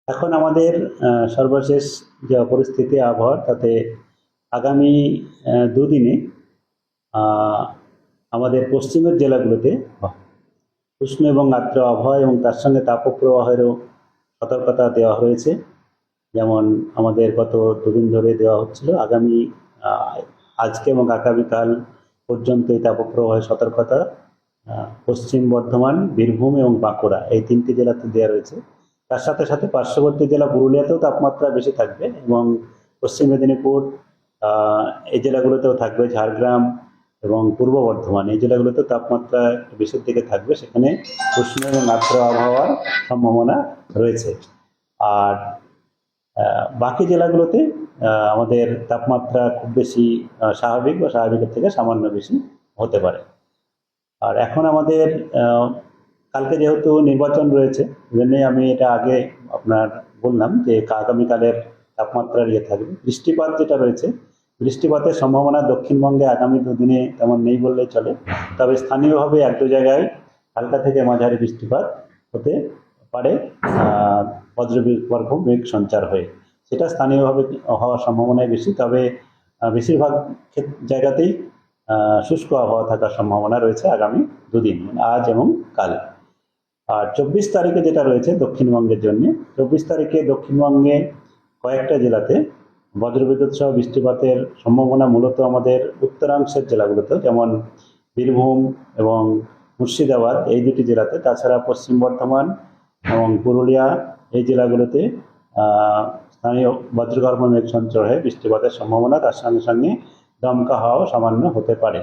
এখন আমাদের সর্বশেষ যে পরিস্থিতি আবহাওয়ার তাতে আগামী দুদিনে আমাদের পশ্চিমের জেলাগুলোতে উষ্ণ এবং আর্দ্র আবহাওয়া এবং তার সঙ্গে তাপপ্রবাহেরও সতর্কতা দেওয়া হয়েছে। যেমন আমাদের গত দুদিন ধরে দেওয়া হচ্ছিল, আগামী আজকে এবং আগামীকাল পর্যন্ত এই তাপপ্রবাহের সতর্কতা পশ্চিম বর্ধমান, বীরভূম এবং বাঁকুড়া এই তিনটি জেলাতে দেওয়া রয়েছে। তার সাথে সাথে পার্শ্ববর্তী জেলা পুরুলিয়াতেও তাপমাত্রা বেশি থাকবে এবং পশ্চিম মেদিনীপুর এই জেলাগুলোতেও থাকবে, ঝাড়গ্রাম এবং পূর্ব বর্ধমান এই জেলাগুলোতেও তাপমাত্রা বেশির দিকে থাকবে, সেখানে উষ্ণ এবং আর্দ্র আবহাওয়ার সম্ভাবনা রয়েছে। আর বাকি জেলাগুলোতে আমাদের তাপমাত্রা খুব বেশি স্বাভাবিক বা স্বাভাবিকের থেকে সামান্য বেশি হতে পারে। আর এখন আমাদের কালকে যেহেতু নির্বাচন রয়েছে, জন্যই আমি এটা আগে আপনার বললাম যে আগামীকালের তাপমাত্রার থাকবে। বৃষ্টিপাত যেটা রয়েছে, বৃষ্টিপাতের সম্ভাবনা দক্ষিণবঙ্গে আগামী দুদিনে তেমন নেই বললেই চলে, তবে স্থানীয়ভাবে এক দু জায়গায় হালকা থেকে মাঝারি বৃষ্টিপাত হতে পারে বজ্রবিস্ফোরক মেঘ সঞ্চার হয়ে, সেটা স্থানীয়ভাবে হওয়ার সম্ভাবনাই বেশি। তবে বেশিরভাগ জায়গাতেই শুষ্ক আবহাওয়া থাকার সম্ভাবনা রয়েছে আগামী দুদিন, আজ এবং কাল। আর 24 তারিখে যেটা রয়েছে দক্ষিণবঙ্গের জন্য, 24 তারিখে দক্ষিণবঙ্গে কয়েকটা জেলাতে বজ্রবিদ্যুৎ সহ বৃষ্টিপাতের সম্ভাবনা মূলত আমাদের উত্তরাংশের জেলাগুলোতে, যেমন বীরভূম এবং মুর্শিদাবাদ এই দুটি জেলাতে। তাছাড়া পশ্চিম বর্ধমান এবং পুরুলিয়া এই জেলাগুলোতে স্থানীয় বজ্রগর্ভ মেঘ সঞ্চয় হয়ে বৃষ্টিপাতের সম্ভাবনা, তার সঙ্গে সঙ্গে দমকা হাওয়াও সামান্য হতে পারে।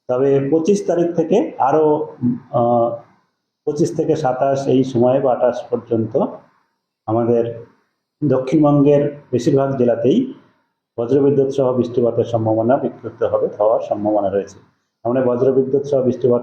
তবে 25 তারিখ থেকে আরও 25 থেকে 27 এই সময় বা 28 পর্যন্ত আমাদের দক্ষিণবঙ্গের বেশিরভাগ জেলাতেই বজ্রবিদ্যুৎ সহ বৃষ্টিপাতের সম্ভাবনা বিক্ষিপ্ত হবে হওয়ার সম্ভাবনা রয়েছে। আমরা বজ্রবিদ্যুৎ সহ বৃষ্টিপাত